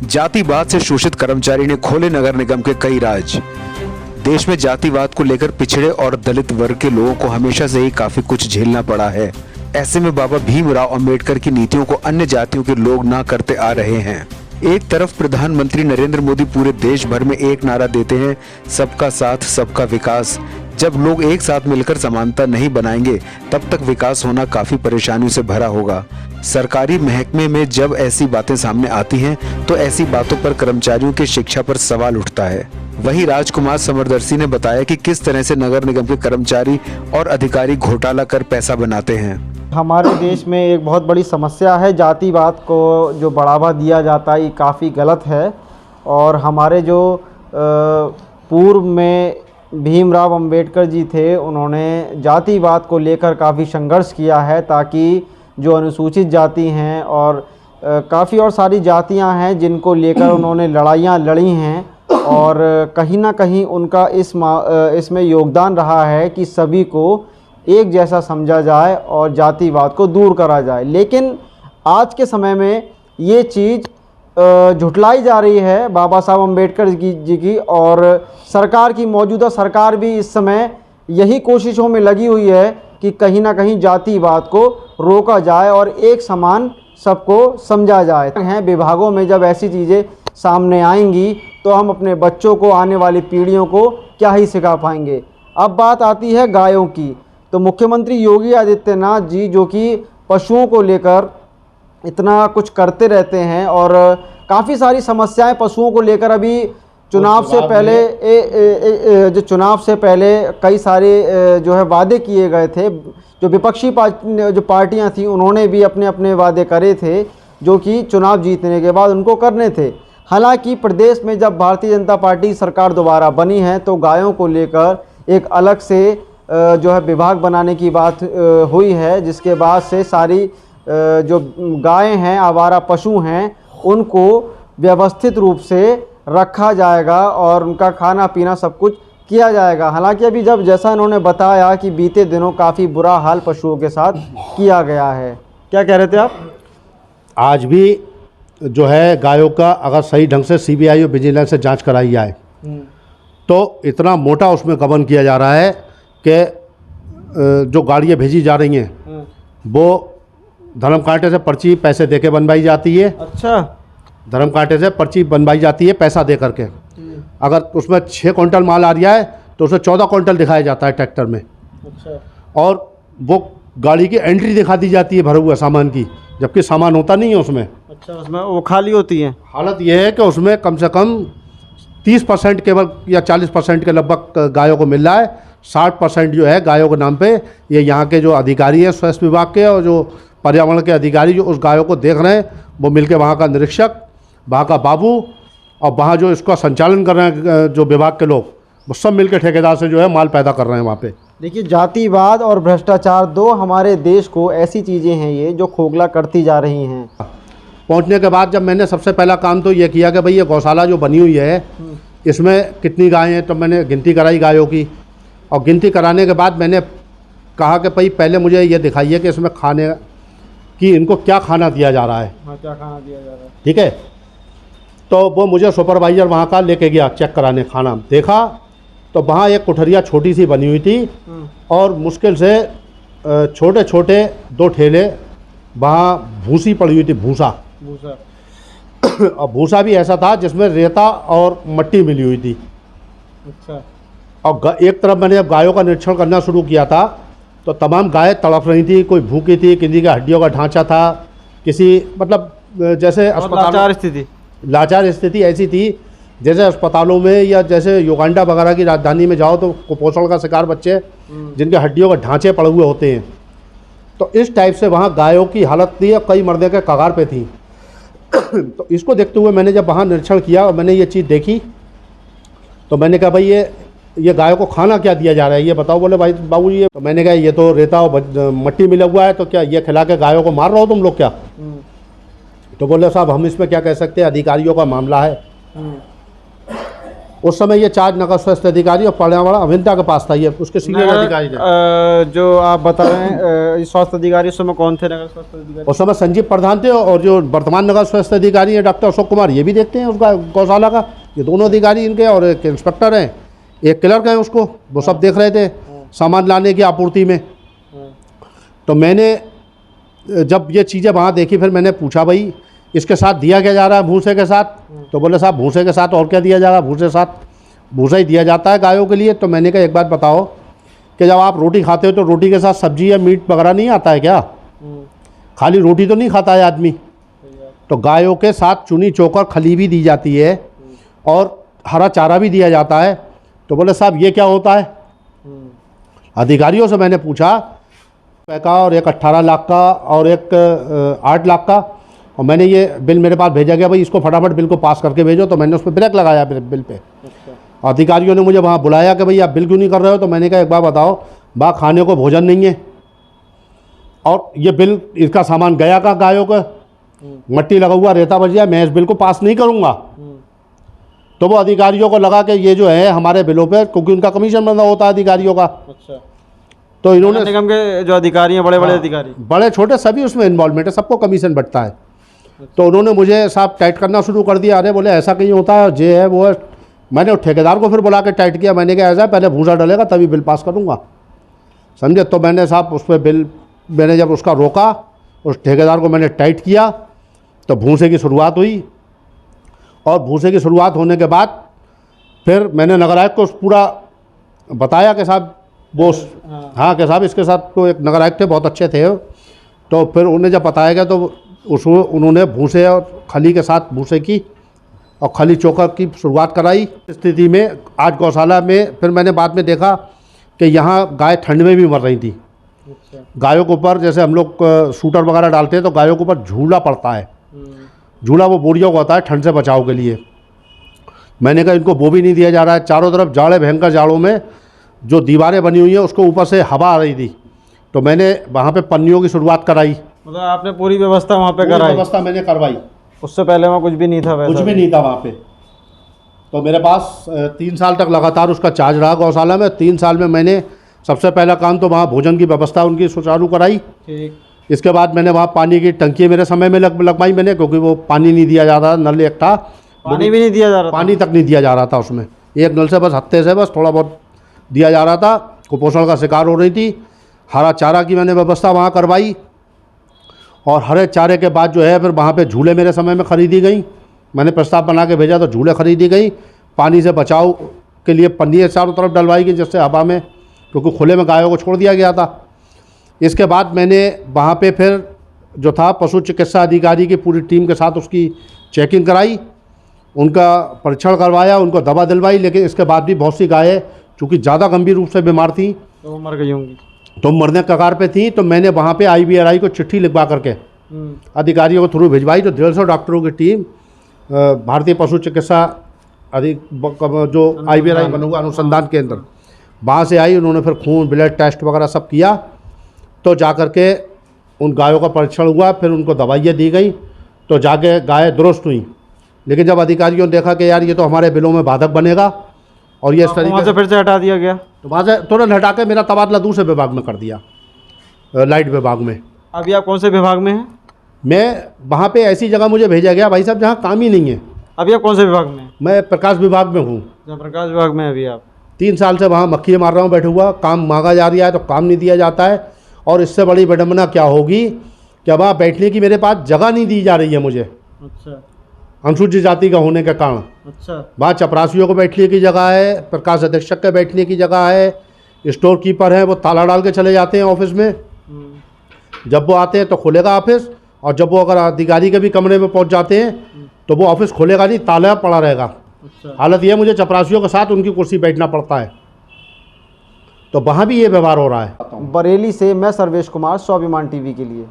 जातिवाद से शोषित कर्मचारी ने खोले नगर निगम के कई राज। देश में जातिवाद को लेकर पिछड़े और दलित वर्ग के लोगों को हमेशा से ही काफी कुछ झेलना पड़ा है। ऐसे में बाबा भीमराव अंबेडकर की नीतियों को अन्य जातियों के लोग ना करते आ रहे हैं। एक तरफ प्रधानमंत्री नरेंद्र मोदी पूरे देश भर में एक नारा देते हैं, सबका साथ सबका विकास। जब लोग एक साथ मिलकर समानता नहीं बनाएंगे तब तक विकास होना काफी परेशानियों से भरा होगा। सरकारी महकमे में जब ऐसी बातें सामने आती हैं तो ऐसी बातों पर कर्मचारियों की शिक्षा पर सवाल उठता है। वहीं राजकुमार समरदर्शी ने बताया कि किस तरह से नगर निगम के कर्मचारी और अधिकारी घोटाला कर पैसा बनाते हैं। हमारे देश में एक बहुत बड़ी समस्या है, जातिवाद को जो बढ़ावा दिया जाता है ये काफ़ी गलत है। और हमारे जो पूर्व में भीमराव अंबेडकर जी थे, उन्होंने जातिवाद को लेकर काफ़ी संघर्ष किया है ताकि जो अनुसूचित जाति हैं और काफ़ी और सारी जातियां हैं जिनको लेकर उन्होंने लड़ाइयाँ लड़ी हैं। और कहीं ना कहीं उनका इसमें योगदान रहा है कि सभी को एक जैसा समझा जाए और जातिवाद को दूर करा जाए। लेकिन आज के समय में ये चीज़ झुटलाई जा रही है बाबा साहब अम्बेडकर जी की, और सरकार की मौजूदा सरकार भी इस समय यही कोशिशों में लगी हुई है कि कहीं ना कहीं जातिवाद को रोका जाए और एक समान सबको समझा जाए। हैं विभागों में जब ऐसी चीज़ें सामने आएंगी तो हम अपने बच्चों को, आने वाली पीढ़ियों को क्या ही सिखा पाएंगे। अब बात आती है गायों की, तो मुख्यमंत्री योगी आदित्यनाथ जी जो कि पशुओं को लेकर इतना कुछ करते रहते हैं और काफ़ी सारी समस्याएं पशुओं को लेकर अभी चुनाव से पहले कई सारे जो है वादे किए गए थे। जो विपक्षी पार्टियां थी उन्होंने भी अपने अपने वादे करे थे जो कि चुनाव जीतने के बाद उनको करने थे। हालांकि प्रदेश में जब भारतीय जनता पार्टी सरकार दोबारा बनी है तो गायों को लेकर एक अलग से जो है विभाग बनाने की बात हुई है, जिसके बाद से सारी जो गायें हैं, आवारा पशु हैं, उनको व्यवस्थित रूप से रखा जाएगा और उनका खाना पीना सब कुछ किया जाएगा। हालांकि अभी जब जैसा इन्होंने बताया कि बीते दिनों काफ़ी बुरा हाल पशुओं के साथ किया गया है। क्या कह रहे थे आप? आज भी जो है गायों का अगर सही ढंग से सीबीआई और विजिलेंस से जांच कराई जाए तो इतना मोटा उसमें गबन किया जा रहा है कि जो गाड़ियाँ भेजी जा रही हैं वो धर्म कांटे से पर्ची पैसे दे के बनवाई जाती है। अच्छा, धर्म कांटे से पर्ची बनवाई जाती है पैसा दे करके। अगर उसमें 6 क्विंटल माल आ रहा है तो उसमें 14 क्विंटल दिखाया जाता है ट्रैक्टर में। अच्छा। और वो गाड़ी की एंट्री दिखा दी जाती है भरा हुआ सामान की, जबकि सामान होता नहीं है उसमें। अच्छा, उसमें वो खाली होती है। हालत ये है कि उसमें कम से कम 30% केवल या 40% के लगभग गायों को मिल रहा है। 60% जो है गायों के नाम पे ये यहाँ के जो अधिकारी हैं स्वास्थ्य विभाग के और जो पर्यावरण के अधिकारी जो उस गायों को देख रहे हैं वो मिलके वहाँ का निरीक्षक, वहाँ का बाबू और वहाँ जो इसका संचालन कर रहे हैं जो विभाग के लोग, वो सब मिलके ठेकेदार से जो है माल पैदा कर रहे हैं वहाँ पे। देखिए, जातिवाद और भ्रष्टाचार दो हमारे देश को ऐसी चीज़ें हैं ये जो खोखला करती जा रही हैं। पहुँचने के बाद जब मैंने सबसे पहला काम तो ये किया कि भाई ये गौशाला जो बनी हुई है इसमें कितनी गायें हैं, तो मैंने गिनती कराई गायों की। और गिनती कराने के बाद मैंने कहा कि भाई पहले मुझे ये दिखाइए कि इसमें खाने कि इनको क्या खाना दिया जा रहा है। हाँ, क्या खाना दिया जा रहा है। ठीक है, तो वो मुझे सुपरवाइज़र वहाँ का लेके गया चेक कराने। खाना देखा तो वहाँ एक कोठरिया छोटी सी बनी हुई थी और मुश्किल से छोटे छोटे 2 ठेले वहाँ भूसी पड़ी हुई थी, भूसा। और भूसा भी ऐसा था जिसमें रेता और मट्टी मिली हुई थी। अच्छा। और एक तरफ मैंने जब गायों का निरीक्षण करना शुरू किया था तो तमाम गायें तड़प रही थी, कोई भूखी थी, किसी का हड्डियों का ढांचा था, किसी मतलब जैसे लाचार स्थिति ऐसी थी जैसे अस्पतालों में या जैसे युगांडा वगैरह की राजधानी में जाओ तो कुपोषण का शिकार बच्चे जिनके हड्डियों के ढांचे पड़े हुए होते हैं। तो इस टाइप से वहाँ गायों की हालत थी और कई मरने के कगार पे थी। तो इसको देखते हुए मैंने जब वहाँ निरीक्षण किया और मैंने ये चीज़ देखी तो मैंने कहा भाई ये गायों को खाना क्या दिया जा रहा है ये बताओ। बोले भाई बाबू ये, तो मैंने कहा ये तो रेता और मट्टी मिला हुआ है, तो क्या ये खिला के गायों को मार रहे हो तुम लोग क्या? तो बोले साहब हम इसमें क्या कह सकते हैं, अधिकारियों का मामला है। उस समय ये 4 नगर स्वास्थ्य अधिकारी और पर्यावरण अभियंता के पास था, ये उसके सीनियर अधिकारी थे। जो आप बता रहे हैं स्वास्थ्य अधिकारी उस समय कौन थे नगर स्वास्थ्य अधिकारी? उस समय संजीव प्रधान थे, और जो वर्तमान नगर स्वास्थ्य अधिकारी हैं डॉक्टर अशोक कुमार, ये भी देखते हैं उसका गौशाला का। ये दोनों अधिकारी इनके, और एक इंस्पेक्टर हैं, एक क्लर्क हैं उसको, वो सब देख रहे थे सामान लाने की आपूर्ति में। तो मैंने जब ये चीज़ें वहाँ देखी, फिर मैंने पूछा भाई इसके साथ दिया क्या जा रहा है भूसे के साथ? तो बोले साहब भूसे के साथ और क्या दिया जा रहा है, भूसे के साथ भूसा ही दिया जाता है गायों के लिए। तो मैंने कहा एक बात बताओ कि जब आप रोटी खाते हो तो रोटी के साथ सब्जी या मीट वगैरह नहीं आता है क्या? खाली रोटी तो नहीं खाता है आदमी। तो गायों के साथ चुनी चोकर खली भी दी जाती है और हरा चारा भी दिया जाता है। तो बोले साहब ये क्या होता है? अधिकारियों से मैंने पूछा का, और एक 18 लाख का और एक 8 लाख का, और मैंने ये बिल मेरे पास भेजा गया, भाई इसको फटाफट बिल को पास करके भेजो। तो मैंने उस पर ब्रेक लगाया बिल पे। अधिकारियों ने मुझे वहाँ बुलाया कि भाई आप बिल क्यों नहीं कर रहे हो? तो मैंने कहा एक बार बताओ, बा खाने को भोजन नहीं है, और ये बिल इसका सामान गया का गायों का मट्टी लगा हुआ रेता बच गया, मैं इस बिल को पास नहीं करूँगा। तो वो अधिकारियों को लगा कि ये जो है हमारे बिलों पे, क्योंकि उनका कमीशन बंधा होता है अधिकारियों का। अच्छा। तो इन्होंने निगम के जो अधिकारी हैं, बड़े बड़े अधिकारी, बड़े छोटे सभी उसमें इन्वॉल्वमेंट है, सबको कमीशन बटता है। तो उन्होंने मुझे साहब टाइट करना शुरू कर दिया। अरे बोले ऐसा कहीं होता है, जे है वो है। मैंने ठेकेदार को फिर बुला के टाइट किया। मैंने कहा ऐसा है, पहले भूसा डलेगा तभी बिल पास करूँगा, समझे? तो मैंने साहब उस पर बिल, मैंने जब उसका रोका, उस ठेकेदार को मैंने टाइट किया, तो भूसे की शुरुआत हुई। और भूसे की शुरुआत होने के बाद फिर मैंने नगर आयुक्त को पूरा बताया कि साहब वो हाँ कि साहब इसके साथ तो एक नगर आयुक्त थे, बहुत अच्छे थे। तो फिर उन्हें जब बताया गया तो उसको उन्होंने भूसे और खली के साथ भूसे की और खली चोकर की शुरुआत कराई। स्थिति में आज गौशाला में फिर मैंने बाद में देखा कि यहाँ गाय ठंड में भी मर रही थी। गायों के ऊपर जैसे हम लोग शूटर वगैरह डालते हैं तो गायों के ऊपर झूला पड़ता है, झूला वो बोरियों का होता है ठंड से बचाव के लिए। मैंने कहा इनको वो भी नहीं दिया जा रहा है। चारों तरफ जाड़े, भयंकर जाड़ों में जो दीवारें बनी हुई हैं उसको ऊपर से हवा आ रही थी, तो मैंने वहाँ पे पन्नियों की शुरुआत कराई। मतलब आपने पूरी व्यवस्था वहाँ पे कराई? व्यवस्था मैंने करवाई। उससे पहले वहाँ कुछ भी नहीं था? कुछ भी नहीं था वहाँ पे। तो मेरे पास 3 साल तक लगातार उसका चार्ज रहा गौशाला में। 3 साल में मैंने सबसे पहला काम तो वहाँ भोजन की व्यवस्था उनकी सुचारू कराई। ठीक। इसके बाद मैंने वहाँ पानी की टंकी मेरे समय में लगवाई मैंने, क्योंकि वो पानी नहीं दिया जा रहा, नल एक था, पानी भी नहीं दिया जा रहा, पानी तक नहीं दिया जा रहा था उसमें। एक नल से बस हत्थे से बस थोड़ा बहुत दिया जा रहा था। कुपोषण का शिकार हो रही थी। हरा चारा की मैंने व्यवस्था वहाँ करवाई, और हरे चारे के बाद जो है फिर वहाँ पे झूले मेरे समय में ख़रीदी गई। मैंने प्रस्ताव बना के भेजा तो झूले ख़रीदी गई। पानी से बचाव के लिए पन्नी चारों तरफ डलवाई गई, जिससे हवा में, क्योंकि खुले में गायों को छोड़ दिया गया था। इसके बाद मैंने वहाँ पे फिर जो था पशु चिकित्सा अधिकारी की पूरी टीम के साथ उसकी चेकिंग कराई, उनका परीक्षण करवाया, उनको दवा दिलवाई। लेकिन इसके बाद भी बहुत सी गायें चूँकि ज़्यादा गंभीर रूप से बीमार थी, तो वो मर गई होंगी, तो मरने के कगार पे थी। तो मैंने वहाँ पे IBRI को चिट्ठी लिखवा करके अधिकारियों को थ्रू भिजवाई। तो 150 डॉक्टरों की टीम भारतीय पशु चिकित्सा जो IBRI बना हुआ अनुसंधान केंद्र, वहाँ से आई। उन्होंने फिर खून, ब्लड टेस्ट वगैरह सब किया, तो जा कर के उन गायों का परीक्षण हुआ। फिर उनको दवाइयाँ दी गई, तो जाके गाय दुरुस्त हुई। लेकिन जब अधिकारियों ने देखा कि यार ये तो हमारे बिलों में बाधक बनेगा, और ये इस तरीके से फिर से हटा दिया गया। तो वहाँ से तुरंत हटा के मेरा तबादला दूसरे विभाग में कर दिया, लाइट विभाग में। अभी आप कौन से विभाग में हैं? मैं वहाँ पे ऐसी जगह मुझे भेजा गया भाई साहब जहाँ काम ही नहीं है। अभी आप कौन से विभाग में? मैं प्रकाश विभाग में हूँ। प्रकाश विभाग में अभी आप 3 साल से वहाँ मक्खी मार रहा हूँ बैठे हुआ। काम मांगा जा रहा है तो काम नहीं दिया जाता है। और इससे बड़ी विडम्बना क्या होगी कि वहाँ बैठने की मेरे पास जगह नहीं दी जा रही है मुझे। अच्छा। अनुसूचित जाति का होने के कारण। अच्छा। वहाँ चपरासियों को बैठने की जगह है, प्रकाश अधीक्षक के बैठने की जगह है, स्टोर कीपर हैं वो ताला डाल के चले जाते हैं ऑफिस में। जब वो आते हैं तो खुलेगा ऑफिस, और जब वो अगर अधिकारी के भी कमरे में पहुँच जाते हैं तो वो ऑफिस खुलेगा नहीं, ताला पड़ा रहेगा। अच्छा। हालत ये मुझे चपरासियों के साथ उनकी कुर्सी बैठना पड़ता है। तो वहाँ भी ये व्यवहार हो रहा है। बरेली से मैं सर्वेश कुमार, स्वाभिमान टीवी के लिए।